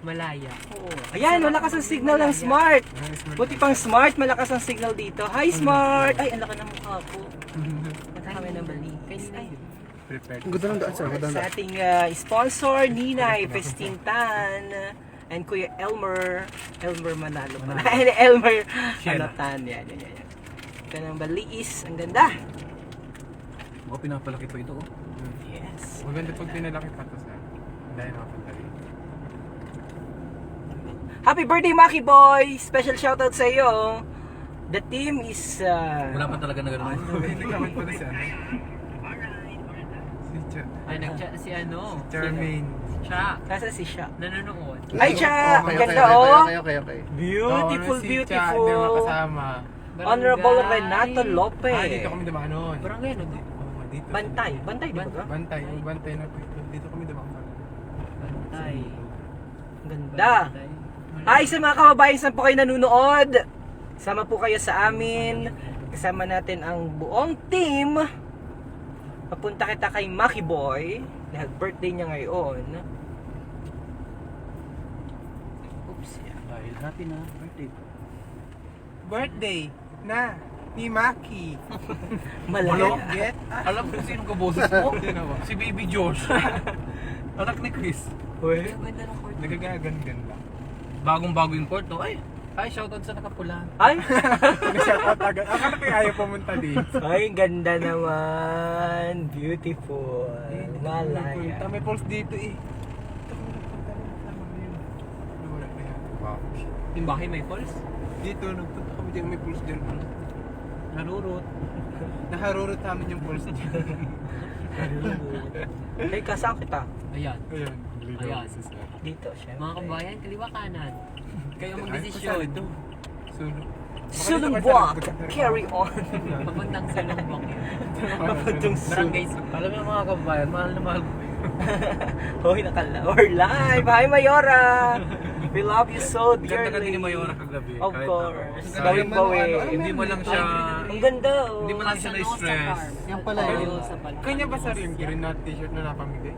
Malaya. Oo. Ayan, malakas ang signal ng Smart. Buti pang Smart, malakas ang signal dito. Hi Smart! Ay, ang laki ng mukha ko. Punta kami ng Balikis. Ay, Ang ganda ng daan sir, ganda ng sa daan. ating sponsor, Ninay Festintan. And Kuya Elmer Manalo pala. Elmer Alatan. Yan. Ito ng Balikis. Ang ganda. Mga pinapalaki pa ito. Yes. Maganda pag pinalaki pa to sa dahil nakapunta rin. Happy birthday, Maki Boy! Special shoutout sa iyo. The team is... Wala pa talaga na gano'n. Nagkaman pa na si ano. Ay, nag-chat si ano? Charmaine. Siya. Nasa si Sha. Nanonood. Ay, Cha! Okay, Ang ganda, okay, oh! okay. Beautiful, Hindi mo beautiful. kasama. Honorable Barangay. Renato Lopez. Dito kami dumaan noon. Barangay, no? Dito. Bantay di ba ka? Bantay na po. Dito kami dumaan. Bantay. Ang ganda. Hi sa mga kababayan, saan po kayo nanonood? Sama po kayo sa amin. Kasama natin ang buong team. Papunta kita kay Maki Boy. Nag-birthday niya ngayon. Oops. Dahil happy na birthday. Birthday na ni Maki. Malaya. Get? Alam ko sino ka boses mo? Sino ba? Si Baby Josh. Anak ni Chris. Uy. Ang ganda ng court. Nagagagan lang. Bagong-bago yung court, no? Ay, shoutout sa nakapula. Ay! Nag-shoutout agad. Akala ko yung ayaw pumunta dito. Ay, ganda naman. Beautiful. Malaya. May pulse dito eh. Ito kung nagpunta rin. Tama na yun. Wala na yan. Wow. Yung bahay may pulse? Dito, nagpunta kami dyan. May pulse dyan. Narurot. Naharurot namin yung pulse dyan. Ay, kasama kita. Ayan. Ayan. Ayan. Dito, syempre. Mga kabayan, kaliwa kanan. Kayo ang Ay, magdesisyon. pasal ito. Sulong. Sulungbuak, carry on. Papuntang sa Lumbok yun. Papuntang Barangay Alam mo mga kabayan, mahal na mahal ko. Hoy, we're live. Hi, Mayora. We love you so Ganda ka din dearly. ni Mayora kagabi. Of kahit course. ako. Bawing bawi. Hindi mo lang siya... Ang ganda, oh. Hindi mo lang siya na-stress. Yan pala yun. Kanya ba sa rin green na t-shirt na napamigay?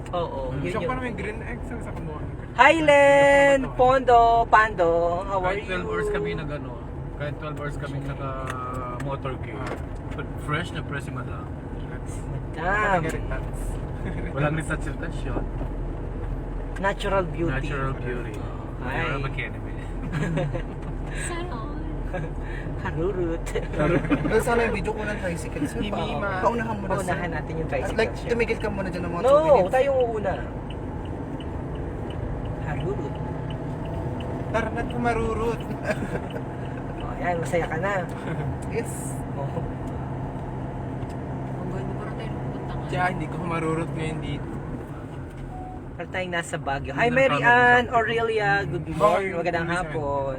Oo. Yun Shock pa yun. naman yung green eggs sa kumuha. Hi, Len. Pando. Pando. How are Kahit you? 12 hours kami nag-ano. Kahit 12 hours kami naka-motor queue. But fresh na fresh yung mata. Damn. Walang retouch yun. Natural beauty. Natural beauty. Ay. Mayora McKenemy. Harurut. Pero sana yung video ko ng tricycle sir. Ni Mima. Paunahan mo na sir. Paunahan natin yung tricycle. Like, siya. tumigil ka muna dyan ng mga 2 No, minutes. tayo uuna. Harurut. Tara na kumarurot. Oh, yan, masaya ka na. Yes. Oh. Ang ganda para tayo pupunta nga. Tiya, hindi ko kumarurot ngayon dito. Para tayong nasa Baguio. Hi, Mary Ann, Aurelia. Good morning. Magandang hapon.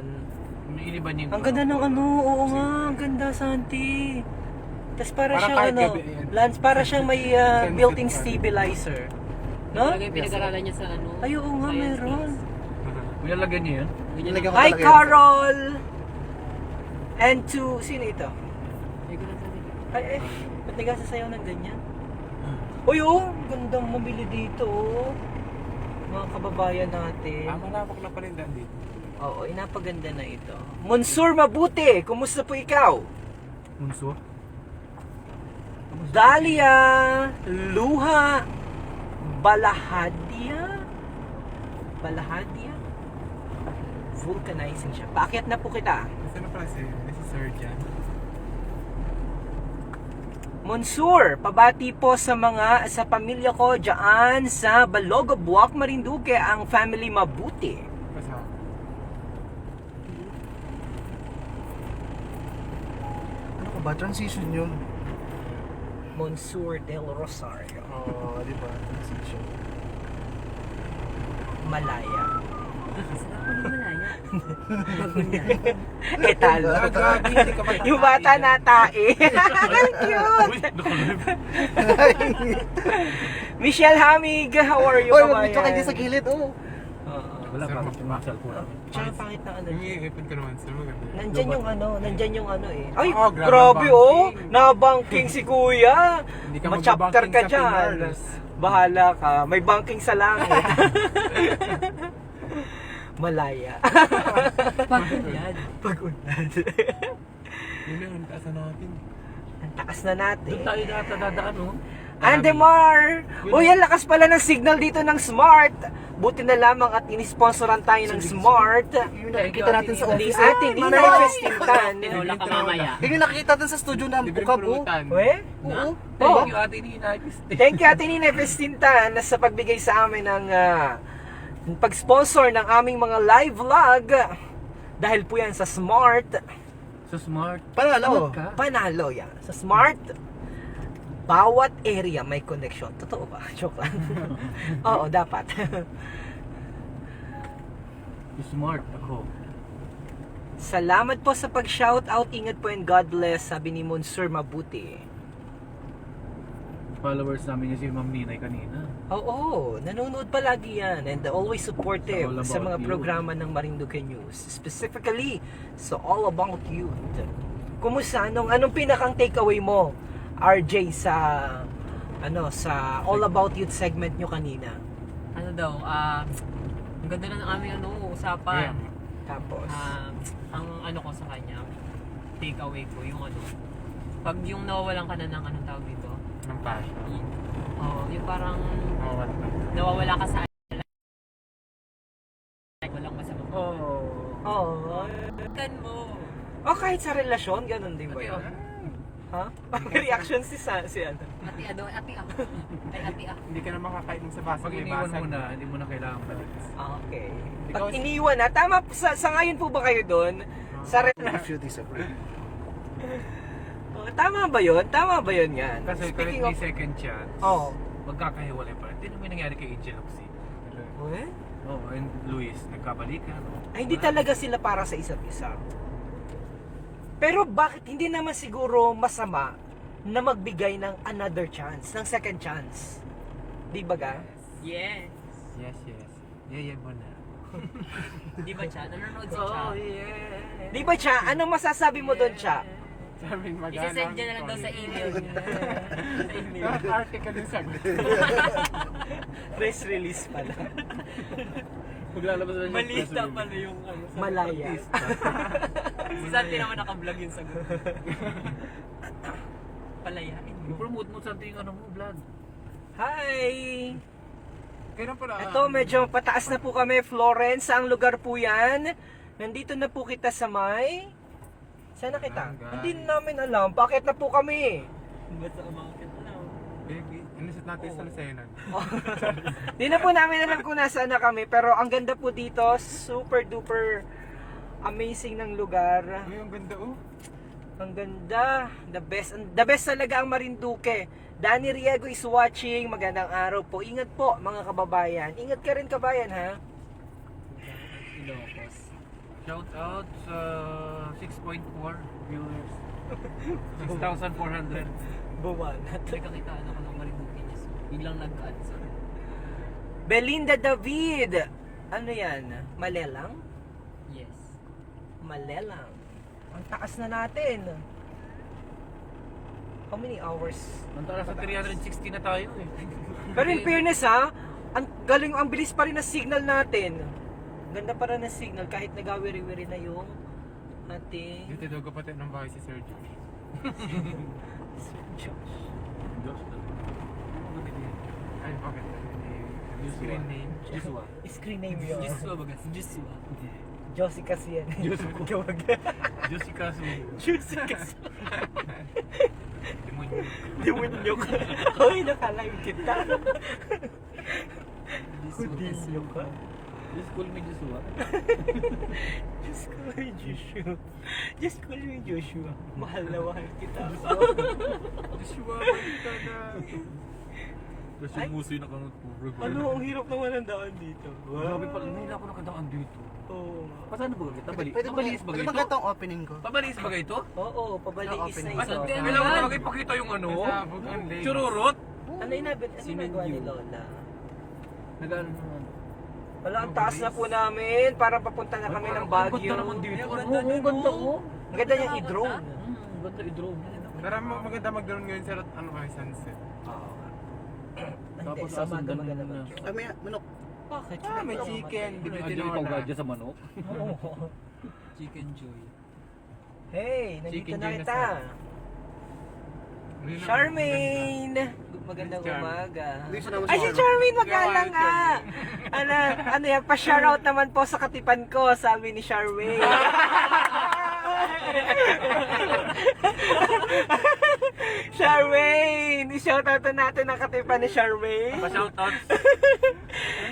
Iniba niya yung... Ang ganda ng ano, oo nga, ang ganda, Santi. Tapos para Parang siyang kahit ano, gabi yan. Lance, para siyang may built-in stabilizer. No? Talaga yung pinag-aralan niya sa ano. Ay, oo nga, science meron. May lalagyan niya yan? base. Nilagyan ko Hi, talaga yan. Carol! And to, sino ito? Ay, ko lang sabi. Ay, ba't nagsasayaw ng ganyan? Uy, oh, gandang mabili dito, oh. Mga kababayan natin. Malawak na pala yung daan dito. Oo, inapaganda na ito. Monsur Mabuti, kumusta po ikaw? Munso? Dahlia, Luha, Balahadia, vulcanizing siya. Paakyat na po kita. Saan na pala si Sir Jan? Monsur, pabati po sa pamilya ko diyan sa Balogo, Buwak, Marinduque, ang family Mabuti. Kasama. Ano ka ba? Transition yun. Monsur del Rosario, Oo, di ba? Transition. Malaya. Sarap ko ng malaya. Eh, talo. Grabe, hindi ka matatae. Yung bata natae. Ang cute! Uy, nakalive. Michelle Hamig, how are you, Oy, kabayan? mag-video kayo sa gilid, oh. Oo. Wala Sir, pa. mag- Tumakasal po lang. Tsaka pangit na ano. Nangyayipid ka naman, sir. Maganda. Nandyan yung ano eh. Ay, Oo, grabe grabe ang oh. banking. Nabanking si kuya. Hindi ka Ma-chapter ka magbabanking sa dyan. Pinars. Bahala ka. May banking sa langit. Malaya. Pag-ulan. Pag-unad. Yun na, ang taas na natin. Ang taas na natin. Doon tayo dadaan, no? Andemar! Uy, ang lakas pala ng signal dito ng Smart. Buti na lamang at inisponsoran tayo ng Smart. Yung nakikita natin sa Ni office. Ate Nina Festintan. Tinula ka mamaya. Yung nakikita natin sa studio na Libreng bukab, oh. pulutan. We? Oo. Oh. Thank you, Ate Nina. Thank you Ate Nina Festintan sa pagbigay sa amin ng pag-sponsor ng aming mga live vlog. Dahil po yan sa Smart. So smart. Panalo. Panalo yan. Sa Smart, bawat area may connection. Totoo ba? Joke lang. Oo, dapat. Smart ako. Salamat po sa pag-shoutout. Ingat po and God bless. Sabi ni Monsieur Mabuti. Followers namin yung si Ma'am Ninay kanina. Oo, nanonood palagi yan and always supportive All sa mga About You. programa ng Marinduque News. Specifically, sa All About You. Kumusta? Anong pinakang takeaway mo, RJ, sa sa All About You segment nyo kanina? Ano daw, ang ganda na ng aming usapan. Tapos, Ang ano ko sa kanya, take away ko, yung pag yung nawawalan ka na ng anong tawag dito, Ng passion. yung parang Oh, what? nawawala ka sa walang masama. oh, Kan mo. kahit sa relasyon, ganun din ba yun? Ha? Reaction si ano? Ati ako. Ay, ati ako. Hindi ka na makakain sa baso. Pag iniwan mo na, hindi mo na kailangan balik. Okay. Ikaw, Pag iniwan na, tama, sa ngayon po ba kayo doon? Sa If you disagree. Tama ba yun? Tama ba yun yan? Kasi Speaking currently of... second chance, Oh. magkakahiwalay pa rin. Hindi naman nangyari kay Angel Oxy. What? Oh, and Luis, nagkabalikan. Ay, hindi talaga sila para sa isa't isa. Pero bakit hindi naman siguro masama na magbigay ng another chance, ng second chance? Di ba ga? Yes. Yes. Yeah mo na. Di ba siya? Nanonood si Cha. yeah. Di ba, Cha? Anong masasabi mo doon, Cha? Sabi magana. Isasend niya na lang daw sa email niya. Sa email. Article din saglit. Press release pala. Maglalabas na Malista pala yung Malaya. Si Santi naman naka-vlog yung sagot. Palayain mo. I-promote mo something yung vlog. Hi! Kailan pala? Ito, medyo pataas na po kami, Florence. Ang lugar po yan. Nandito na po kita sa may... Saan na kita? Barangay. Hindi namin alam. Bakit na po kami? Basta umakit na. Baby, inisit natin sa Lucenan. Di na po namin alam kung nasaan na kami. Pero ang ganda po dito. Super duper amazing ng lugar. Uy, ang ganda oh. Ang ganda. The best talaga ang Marinduque. Danny Riego is watching. Magandang araw po. Ingat po mga kababayan. Ingat ka rin kabayan ha. Ilocos. Shout out sa 6.4 viewers. 6,400. Bumanat. Nagkakitaan ako ng Marinduque niya. Biglang nag-ads. Belinda David. Ano yan? Malelang? Yes. Malelang. Ang taas na natin. How many hours? Ang taas sa 360 na tayo eh. Pero in fairness ha, ang bilis pa rin ng signal natin. Ganda pa rin ng signal kahit nagawiri-wiri na yung ating... Dito daw kapatid ng bahay si Sir Josh. Diyos na. Ay, bakit? Yung screen name. Joshua. Screen name yun. Joshua baga. Si Joshua. Josie kasi yan. Josie Kasu. Josie kasi. Demonyo. Demonyo ka. Hoy, nakalive kita. Hudilyo ka. Just call me Joshua. Just call me Joshua. Just call me Joshua. Mahal na mahal kita. Joshua, malita na. Tapos yung muso yung nakanot po. Ano, ang hirap naman ang daan dito. Grabe pala, hindi ako nakadaan dito. Oo. Paano ba gagawin? Pabaliis ba Pwede ito? maganda ang opening ko. Pabaliis ba ito? Oo, pabaliis na Ah, ito. Santi, ano Kailangan yan? talaga ipakita yung ano? Sabog ang lane. Chururot? Ano nagawa ni Lola? Nag-ano naman. Wala, ang taas na po namin. Parang papunta na kami ng Baguio. Ganda naman dito. Ang Ano? ganda Ang din ganda mo. ko. Ang ganda niyang i-drone. Ganda i-drone. Pero maganda mag-drone ngayon sir at ano kay sunset. Oo. Tapos Hindi, sa umaga asundan maganda na. mag-drone. Ay, may manok. Bakit? May chicken. Di ba Hindi tinola? ikaw gadya sa manok. Chicken joy. Hey, nandito Chicken na joy na kita. Hindi na- Charmaine! Magandang Charmaine. umaga. Hindi siya naman Ay, si Charmaine, magalang nga! Ano yan, pa-shoutout naman po sa katipan ko, sabi ni Charmaine. Charmaine! I-shoutout na natin ang katipan ni Charmaine. Pa-shoutout.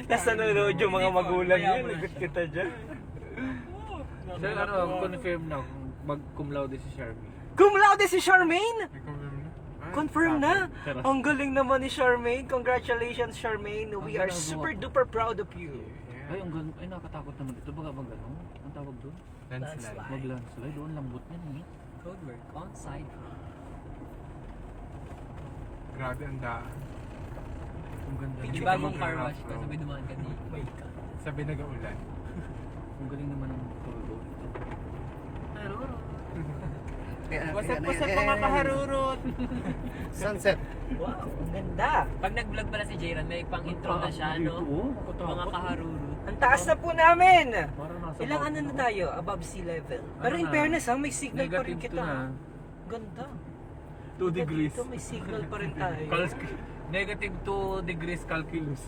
Nasa nanonood yung mga magulang yun. Lagot kita dyan. Sir, confirm na mag-cum laude si Sharmy. Cum laude si Charmaine! May confirm na? Ah, Confirm na! Sarap. Ang galing naman ni Charmaine. Congratulations, Charmaine. We are ginagawa. super duper proud of you. Ay, ang gan... Ay, nakatakot naman dito. Baka mag ano? Ang tawag doon? Landslide. Mag-landslide. Doon, lambot niyan eh. Code word on site. Grabe ang daan. Ang ganda. Yung Hindi bagong ka car mag-rough wash, road. tapos may dumaan ka di. May ka. Sabi nag-aulan. Ang galing naman ng tulo dito. Wasak-wasak mga kaharurot. Sunset. Wow, ang ganda. Pag nag-vlog pala si Jayran, may pang-intro na siya, Dito, no? oh. Mga Nakatakot. kaharuro. Ang taas na po namin. Parang nasa Ilang bawah ano na ako. tayo? Above sea level. Pero in na? fairness ha, may signal pa rin Negative kita. 2 na. Ganda. 2 degrees. Dito may signal pa rin tayo. Negative 2 degrees calculus.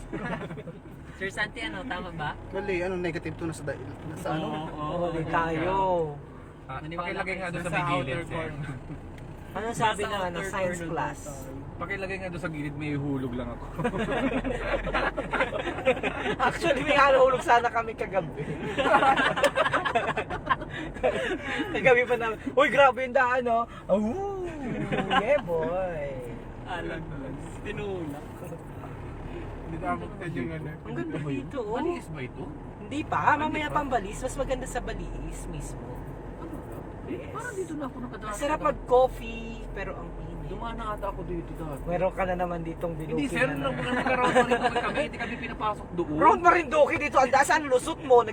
Sir Santi, ano, tama ba? Mali, ano, negative 2 nasa ano? Oo, di tayo. Pakilagay nga doon sa Sa may outer gilid. sir. corner. Ano sabi Nasa na outer science corner class? tayo. Pakilagay nga doon sa gilid, may hulog lang ako. Actually, may haluhulog sana kami kagabi. Kagabi pa namin. Uy, grabe yung daan, no? Oh, yeah, boy. Alam mo. Tinulak. Hindi dapat na yung ano. Ang ganda dito, oh. Maliis ba ito? Hindi pa, mamaya pang Balis. Mas maganda sa Balis mismo. Ano ba? Yes. Parang dito na ako nakadaan. Ang sarap mag-coffee, pero ang init. Dumaan na ata ako dito dati. Meron ka na naman ditong binukin Hindi sir, na nag-round pa rin kami. Hindi kami pinapasok doon. Round Marindoki dito. Ang dasaan lusot mo.